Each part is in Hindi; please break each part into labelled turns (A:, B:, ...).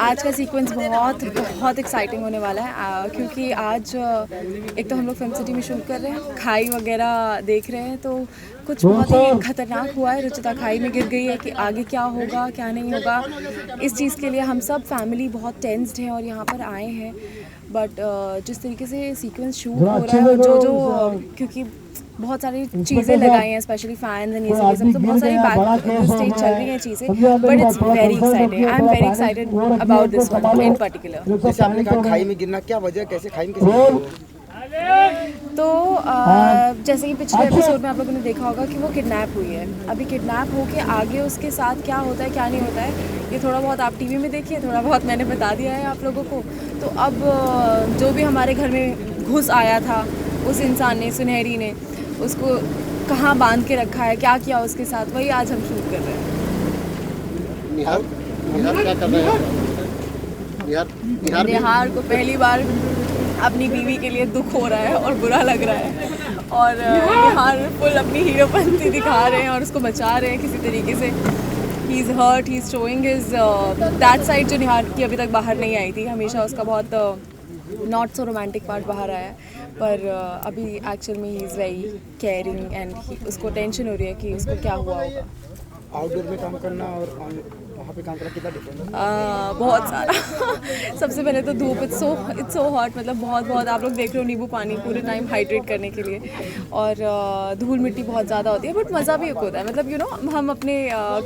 A: आज का सीक्वेंस बहुत एक्साइटिंग होने वाला है क्योंकि आज एक तो हम लोग फिल्म सिटी में शूट कर रहे हैं, खाई वगैरह देख रहे हैं, तो कुछ बहुत ही खतरनाक हुआ है। रुचिता खाई में गिर गई है कि आगे क्या होगा क्या नहीं होगा, इस चीज़ के लिए हम सब फैमिली बहुत टेंस्ड हैं और यहाँ पर आए हैं। बट जिस तरीके से सीक्वेंस शूट हो रहा है, जो क्योंकि बहुत सारी चीज़ें लगाई हैं, स्पेशली फैंस एंड ये सब, तो बहुत सारी बैक स्टेज चल रही हैं चीज़ें, but it's very excited. I am very excited about this one in particular.
B: जैसे आपने कहा खाई में गिरना, क्या वजह, कैसे खाई में कैसे?
A: तो जैसे कि पिछले एपिसोड में आप लोगों ने देखा होगा कि वो किडनैप हुई है। अभी किडनैप होके आगे उसके साथ क्या होता है क्या नहीं होता है, ये थोड़ा बहुत आप टीवी में देखिए, थोड़ा बहुत मैंने बता दिया है आप लोगों को। तो अब जो भी हमारे घर में घुस आया था, उस इंसान ने, सुनहरी ने, उसको कहाँ बांध के रखा है, क्या किया उसके साथ, वही आज हम शूट कर रहे हैं।
B: निहार क्या कर रहे हैं?
A: निहार को पहली बार अपनी बीवी के लिए दुख हो रहा है और बुरा लग रहा है, और निहार फुल अपनी हीरोपंती दिखा रहे हैं और उसको बचा रहे हैं किसी तरीके से। He is hurt, he is showing his that side जो निहार की अभी तक बाहर नहीं आई थी। हमेशा उसका बहुत नॉट सो रोमांटिक पार्ट बाहर आया है, पर अभी एक्चुअल में he is very caring and उसको टेंशन हो रही है कि उसको क्या हुआ होगा।
B: आउटडोर में काम करना और वहाँ पे काम करना कितना डिफरेंट है?
A: बहुत सारा सबसे पहले तो धूप, इट्स सो हॉट, मतलब बहुत आप लोग देख रहे हो नींबू पानी पूरे टाइम हाइड्रेट करने के लिए, और धूल मिट्टी बहुत ज़्यादा होती है, बट मज़ा भी होता है। मतलब हम अपने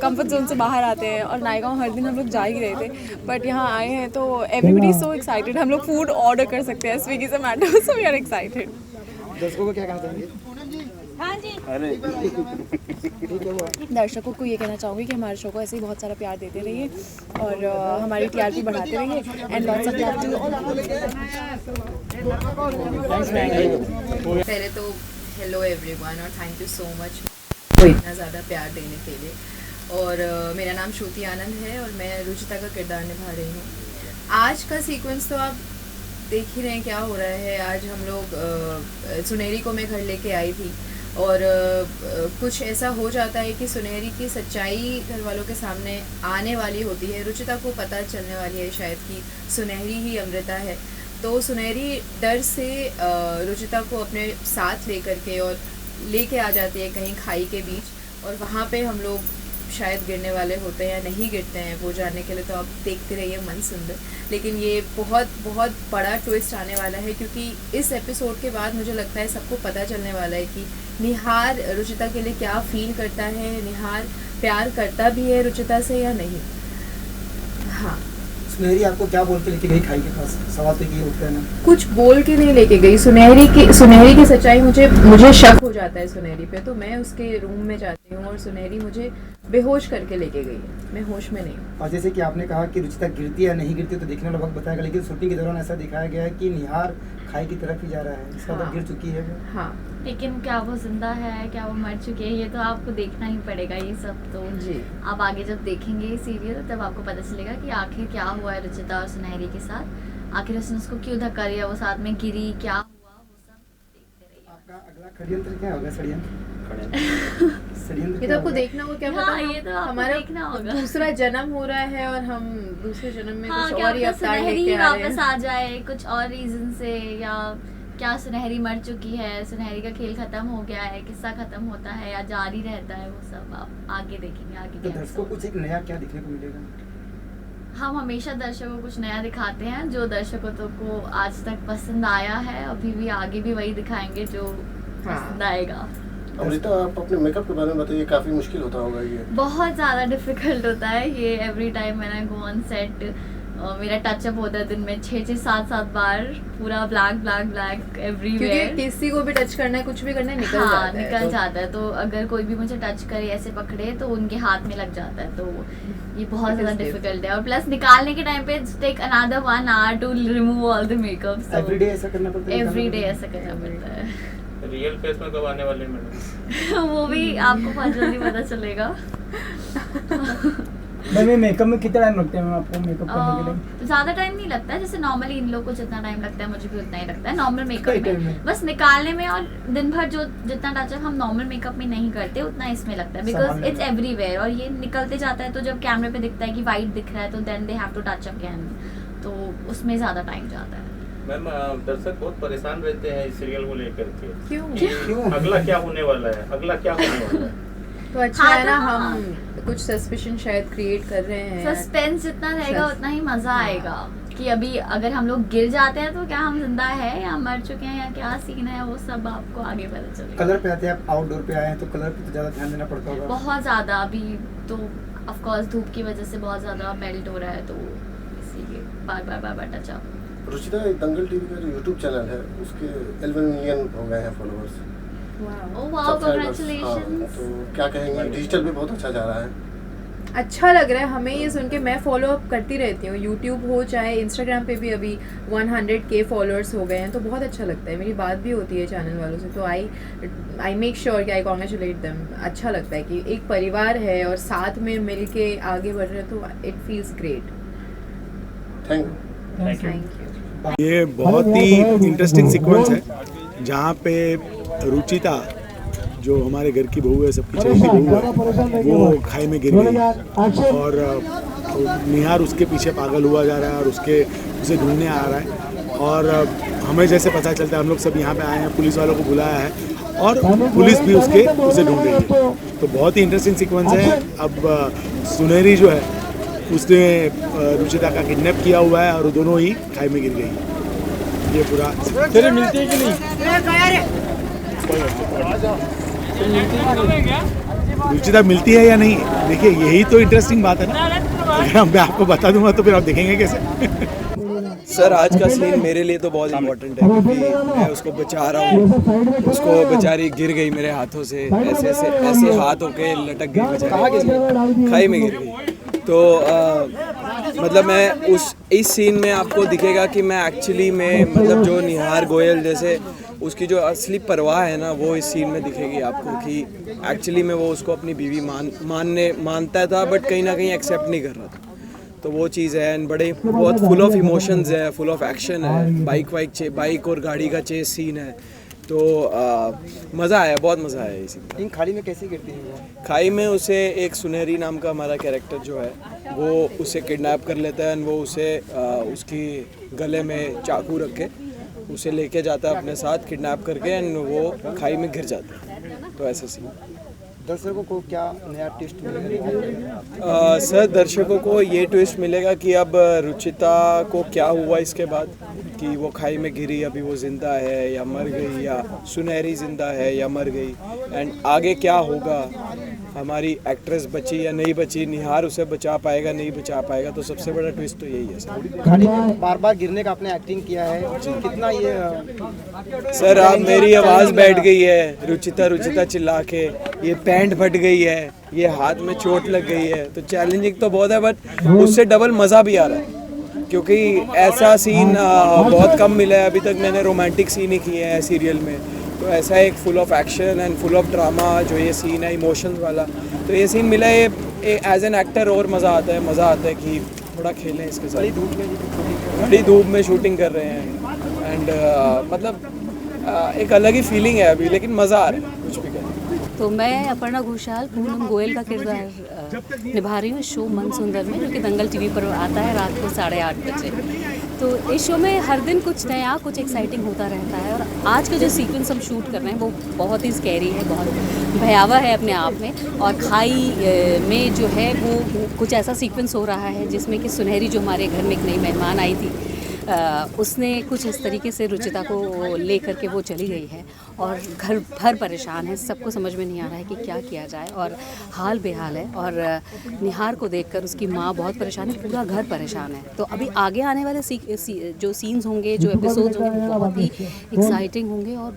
A: कंफर्ट जोन से बाहर आते हैं, और नायगांव हर दिन हम लोग जा ही रहे थे, बट यहाँ आए हैं तो एवरीबडी सो एक्साइटेड। हम लोग फूड ऑर्डर कर सकते हैं स्विगी से, matter, so we are excited.
B: दर्शकों को क्या कहना चाहेंगे?
A: हाँ जी, दर्शकों को ये कहना चाहूँगी कि हमारे शो को ऐसे ही बहुत सारा प्यार देते रहिए और हमारी टीआरपी बढ़ाते रहिए and lots of love to all.
C: पहले तो हेलो एवरीवन और थैंक यू सो मच को इतना ज़्यादा प्यार देने के लिए। और मेरा नाम श्रुति आनंद है और मैं रुचिता का किरदार निभा रही हूँ। आज का सीक्वेंस तो आप देख ही रहे हैं क्या हो रहा है। आज हम लोग सुनहरी को मैं घर लेके आई थी और कुछ ऐसा हो जाता है कि सुनहरी की सच्चाई घर वालों के सामने आने वाली होती है। रुचिता को पता चलने वाली है शायद कि सुनहरी ही अमृता है, तो सुनहरी डर से रुचिता को अपने साथ लेकर के और लेके आ जाती है कहीं खाई के बीच, और वहाँ पे हम लोग शायद गिरने वाले होते हैं या नहीं गिरते हैं वो जानने के लिए तो आप देखते रहिए मन सुंदर। लेकिन ये बहुत बहुत बड़ा ट्विस्ट आने वाला है, क्योंकि इस एपिसोड के बाद मुझे लगता है सबको पता चलने वाला है कि निहार रुचिता के लिए क्या फील करता है, निहार प्यार करता भी है रुचिता से या नहीं। हाँ,
B: सुनहरी आपको क्या बोल के लेके गई खाई के पास? सवाल तो ये उठता है ना।
C: कुछ बोल के नहीं लेके गई। सुनहरी की सच्चाई मुझे शक हो जाता है सुनहरी पे, तो मैं उसके रूम में जाती हूँ और सुनहरी मुझे बेहोश करके लेके गई है। मैं होश में नहीं हूँ।
B: और जैसे कि आपने कहा कि रुचिता गिरती है या नहीं गिरती तो देखने वाला वक्त बताएगा, लेकिन शूटिंग के दौरान ऐसा दिखाया गया है कि निहार खाई की तरफ ही जा रहा है, इसका मतलब गिर चुकी है वो।
C: हाँ,
D: लेकिन क्या वो जिंदा है, क्या वो मर चुकी है, ये तो आपको देखना ही पड़ेगा। ये सब तो
C: जी
D: आप आगे जब देखेंगे सीरियल तब आपको पता चलेगा कि आखिर क्या हुआ है रुचिता और सुनहरी के साथ। आखिर उसने उसको क्यों धक्का दिया, वो साथ में गिरी, क्या हुआ, वो सब देखते रहिए।
B: आपका अगला षड्यंत्र क्या होगा? षड्यंत्र
C: ये तो आपको देखना होगा। क्या पता
D: ये तो आपको
C: हमारा
D: देखना होगा।
C: दूसरा जन्म हो रहा है और हम दूसरे जन्म में
D: हाँ,
C: कुछ
D: क्या
C: और ही
D: पता
C: अवतार
D: सुनहरी
C: लेके आ रहे
D: वापस
C: हैं।
D: आ जाए कुछ और रीजन से, या क्या सुनहरी मर चुकी है, सुनहरी का खेल खत्म हो गया है, किस्सा खत्म होता है या जारी रहता है, वो सब आप आगे देखेंगे आगे
B: तो
D: के
B: दर्शकों को
D: episodes।
B: कुछ एक नया क्या देखने को मिलेगा?
D: हम हमेशा दर्शकों को कुछ नया दिखाते हैं जो दर्शकों को आज तक पसंद आया है, अभी भी आगे भी वही दिखाएंगे जो पसंद आएगा।
E: अमृता, आप अपने मेकअप के बारे में बताइए, काफ़ी मुश्किल होता होगा ये।
D: बहुत ज़्यादा डिफिकल्ट होता है ये। एवरी टाइम मैंने गो ऑन सेट, मेरा टचअप होता है दिन में 6-7 बार, पूरा ब्लैक एवरीवेयर।
C: क्योंकि किसी को भी टच करना है, कुछ भी करना है, निकल
D: हाँ,
C: जाता है।
D: निकल जाता है। तो अगर कोई भी मुझे टच करे, ऐसे पकड़े, तो उनके हाथ में लग जाता है। तो ये बहुत ज़्यादा डिफिकल्ट है। और प्लस निकालने के टाइम पे take another 1 hour to remove all the makeup.
B: Everyday ऐसा करना पड़ता है?
D: एवरीडे ऐसा करना पड़ता है।
F: रियल फेस में कब आने वाले हैं मैडम?
D: वो भी आपको बहुत जल्दी पता चलेगा।
G: मैम, मेकअप में कितना टाइम लगता है मैम आपको मेकअप करने के लिए?
D: ज़्यादा टाइम नहीं लगता है, जैसे नॉर्मली इन लोग को जितना टाइम लगता है मुझे भी उतना ही लगता है नॉर्मल
B: कितना
D: मेकअप
B: time
D: में।
B: में?
D: बस निकालने में और दिन भर जो जितना टचअप हम नॉर्मल मेकअप में नहीं करते उतना इसमें लगता है, बिकॉज
B: सामान्य
D: इट्स एवरीवेयर। और ये निकलते जाता है, तो जब कैमरे पे दिखता है कि वाइट दिख रहा है, तो then they have to touch again, तो उसमें ज़्यादा टाइम जाता है।
F: मैम, दर्शक बहुत परेशान रहते हैं इस सीरियल को लेकर के।
C: क्यों?
F: अगला क्या होने वाला है, अगला क्या होने वाला है?
C: तो अच्छा
D: हाँ,
C: है ना,
D: तो हाँ।
C: हम कुछ सस्पिशन शायद क्रिएट कर रहे हैं।
D: सस्पेंस जितना रहेगा उतना ही मज़ा आएगा कि अभी अगर हम लोग गिर जाते हैं तो क्या हम जिंदा है या मर चुके हैं या क्या सीन है, वो सब आपको आगे पता चलेगा।
B: कलर पे आते हैं, आप आउटडोर पे आए हैं तो कलर पे तो ज़्यादा ध्यान देना पड़ता होगा।
D: बहुत ज़्यादा अभी तो ऑफ कोर्स धूप की वजह से बहुत ज़्यादा मेल्ट हो रहा है, तो इसीलिए बार टचअप।
E: रुचिता, दंगल टीवी का जो यूट्यूब चैनल है उसके 11 मिलियन हो गए हैं फॉलोअर्स।
D: Oh wow, congratulations.
E: तो क्या कहेंगे, डिजिटल भी बहुत अच्छा जा रहा है।
C: अच्छा लग रहा है हमें ये सुन के। मैं फॉलो अप करती रहती हूँ, यूट्यूब हो चाहे इंस्टाग्राम पे भी अभी 100K फॉलोअर्स हो गए हैं, तो बहुत अच्छा लगता है। मेरी बात भी होती है चैनल वालों से, तो आई मेक श्योर कि आई कॉन्ग्रेचुलेट देम। अच्छा लगता है कि एक परिवार है और साथ में मिल के आगे बढ़ रहे हैं, तो it feels great.
E: Thank you.
G: Thank you.
C: Thank you.
H: ये बहुत ही इंटरेस्टिंग सीक्वेंस है जहाँ पे रुचिता, जो हमारे घर की बहू है, सबकी चहेती बहू है, वो खाई में गिर गई और निहार उसके पीछे पागल हुआ जा रहा है और उसे ढूंढने आ रहा है। और हमें जैसे पता चलता है, हम लोग सब यहाँ पे आए हैं, पुलिस वालों को बुलाया है और पुलिस भी उसे ढूंढ रही है। तो बहुत ही इंटरेस्टिंग सीक्वेंस है। अब सुनहरी जो है उसने रुचिता का किडनैप किया हुआ है और वो दोनों ही खाई में गिर गई। ये पूरा
G: तेरे मिलती है कि नहीं?
H: रुचिता मिलती है या नहीं, देखिए यही तो इंटरेस्टिंग बात है ना। अगर मैं आपको बता दूंगा तो फिर आप देखेंगे कैसे।
I: सर, आज का सीन मेरे लिए तो बहुत इम्पोर्टेंट है क्योंकि मैं उसको बचा रहा हूँ। उसको बेचारी गिर गई मेरे हाथों से, ऐसे हाथ होके लटक गई बेचारी, खाई में गिर गई। तो मतलब मैं इस सीन में आपको दिखेगा कि मैं एक्चुअली में मतलब जो निहार गोयल जैसे उसकी जो असली परवाह है ना, वो इस सीन में दिखेगी आपको कि एक्चुअली में वो उसको अपनी बीवी मानता था, बट कहीं ना कहीं एक्सेप्ट नहीं कर रहा था। तो वो चीज़ है। एंड बहुत फुल ऑफ इमोशंस है, फुल ऑफ एक्शन है। बाइक और गाड़ी का चेस सीन है। तो मज़ा आया, बहुत मज़ा आया इसी में।
B: इन खाड़ी में कैसे गिरती है वो?
I: खाई में उसे एक सुनहरी नाम का हमारा कैरेक्टर जो है वो उसे किडनैप कर लेता है। एंड वो उसे उसकी गले में चाकू रख के उसे लेके जाता है अपने साथ किडनैप करके, एंड वो खाई में गिर जाता है। तो ऐसा सीन।
B: दर्शकों को क्या नया ट्विस्ट मिलेगा?
I: सर, दर्शकों को ये ट्विस्ट मिलेगा कि अब रुचिता को क्या हुआ इसके बाद, कि वो खाई में गिरी, अभी वो ज़िंदा है या मर गई, या सुनहरी ज़िंदा है या मर गई, एंड आगे क्या होगा, हमारी एक्ट्रेस बची या नहीं बची, निहार उसे बचा पाएगा नहीं बचा पाएगा। तो सबसे बड़ा ट्विस्ट तो यही है सर।
B: खाड़ी में बार बार गिरने का आपने एक्टिंग किया है, कितना ये
I: सर, आप मेरी आवाज़ बैठ गई है रुचिता रुचिता चिल्ला के, ये पैंट फट गई है, ये हाथ में चोट लग गई है। तो चैलेंजिंग तो बहुत है, बट उससे डबल मज़ा भी आ रहा है क्योंकि ऐसा सीन बहुत कम मिला है अभी तक। मैंने रोमांटिक सीन ही किए हैं सीरियल में, तो ऐसा एक full of action and full of drama जो ये सीन है इमोशंस वाला, तो ये सीन मिला है। एज एन एक्टर और मज़ा आता है कि थोड़ा खेलें इसके साथ। बड़ी धूप में शूटिंग कर रहे हैं एंड मतलब एक अलग ही फीलिंग है अभी, लेकिन मज़ा आ रहा है कुछ भी करें।
J: तो मैं अपर्णा घोषाल पूनम गोयल का किरदार निभा रही हूँ शो मन सुंदर में, जो कि दंगल टीवी पर आता है रात को 8:30 बजे। तो इस शो में हर दिन कुछ नया, कुछ एक्साइटिंग होता रहता है। और आज का जो सीक्वेंस हम शूट कर रहे हैं वो बहुत ही स्कैरी है, बहुत भयावह है अपने आप में। और खाई में जो है वो कुछ ऐसा सीक्वेंस हो रहा है जिसमें कि सुनहरी जो हमारे घर में एक नई मेहमान आई थी, उसने कुछ इस तरीके से रुचिता को लेकर के वो चली गई है और घर भर परेशान है। सबको समझ में नहीं आ रहा है कि क्या किया जाए और हाल बेहाल है। और निहार को देखकर उसकी माँ बहुत परेशान है, पूरा घर परेशान है। तो अभी आगे आने वाले जो सीन्स होंगे, जो एपिसोड्स होंगे, बहुत ही एक्साइटिंग होंगे और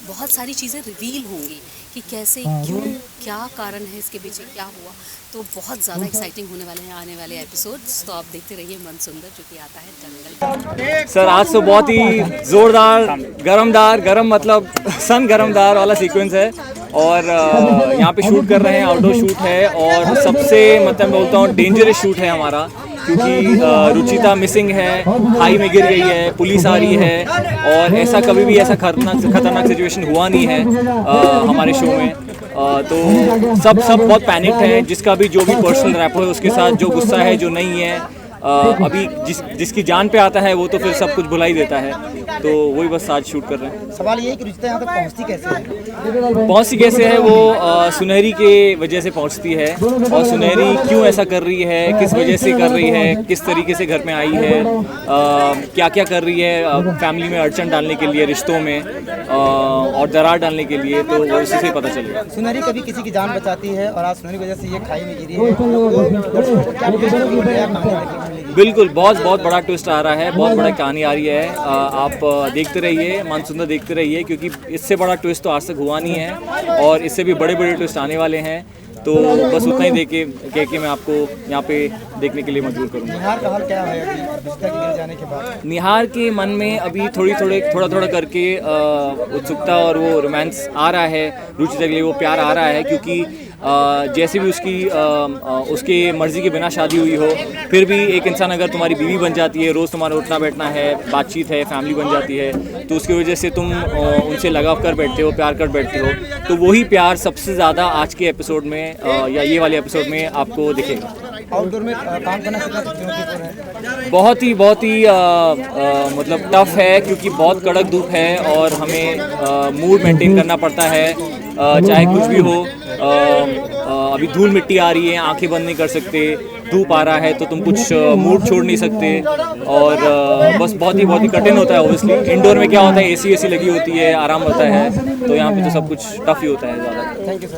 J: बहुत सारी चीज़ें रिवील होंगी कि कैसे, क्यों, क्या कारण है इसके पीछे, क्या हुआ। तो बहुत ज़्यादा एक्साइटिंग होने वाले हैं आने वाले एपिसोड्स। तो आप देखते रहिए मन सुंदर, जो कि आता है दंगल।
K: सर आज तो बहुत ही ज़ोरदार, गरम मतलब सन गरमदार वाला सीक्वेंस है। और यहाँ पे शूट कर रहे हैं, आउटडोर शूट है और सबसे मतलब मैं बोलता हूँ डेंजरस शूट है हमारा, क्योंकि रुचिता मिसिंग है, खाई में गिर गई है, पुलिस आ रही है और ऐसा कभी भी ऐसा खतरनाक सिचुएशन हुआ नहीं है हमारे शो में। तो सब बहुत पैनिक्ड है, जिसका भी जो भी पर्सनल रैपो है उसके साथ, जो गुस्सा है, जो नहीं है, अभी जिसकी जान पे आता है वो तो फिर सब कुछ भुला ही देता है। तो वही बस आज शूट कर रहे हैं।
B: सवाल ये है कि रुचिता यहाँ तक पहुँचती कैसे है?
K: वो सुनहरी के वजह से पहुँचती है। और सुनहरी क्यों ऐसा कर रही है, किस वजह से कर रही है, किस तरीके से घर में आई है, क्या क्या कर रही है फैमिली में अड़चन डालने के लिए, रिश्तों में और दरार डालने के लिए, तो वो उसी से पता चलेगा।
B: सुनहरी कभी किसी की जान बचाती है और आज सुनहरी वजह से ये खाई में गिरी है।
K: बिल्कुल, बहुत बड़ा ट्विस्ट आ रहा है, बहुत बड़ा कहानी आ रही है। आप देखते रहिए, मन सुंदर देखते रहिए, क्योंकि इससे बड़ा ट्विस्ट तो आज तक हुआ नहीं है और इससे भी बड़े ट्विस्ट आने वाले हैं। तो बस उतना ही कह के मैं आपको यहाँ पे देखने के लिए मजबूर करूँगा।
B: निहार का हाल क्या है अभी रुचिता के गिर जाने के बाद?
K: निहार के मन में अभी थोड़ा करके उत्सुकता और वो रोमांस आ रहा है, रुचिता के लिए वो प्यार आ रहा है, क्योंकि जैसे भी उसकी मर्ज़ी के बिना शादी हुई हो, फिर भी एक इंसान अगर तुम्हारी बीवी बन जाती है, रोज़ तुम्हारा उठना बैठना है, बातचीत है, फैमिली बन जाती है, तो उसकी वजह से तुम उनसे लगाव कर बैठते हो, प्यार कर बैठते हो। तो वही प्यार सबसे ज़्यादा आज के एपिसोड में या ये वाले एपिसोड में आपको दिखेगा।
B: आउटडोर में काम करना कितना चुनौतीपूर्ण है?
K: बहुत ही मतलब टफ है, क्योंकि बहुत कड़क धूप है और हमें मूड मेंटेन करना पड़ता है, चाहे कुछ भी हो। अभी धूल मिट्टी आ रही है, आंखें बंद नहीं कर सकते, धूप आ रहा है तो तुम कुछ मूड छोड़ नहीं सकते। और बस बहुत ही कठिन होता है। ऑब्वियसली इंडोर में क्या होता है, एसी लगी होती है, आराम होता है, तो यहाँ पे तो सब कुछ टफ ही होता है ज़्यादा।
B: Thank you sir.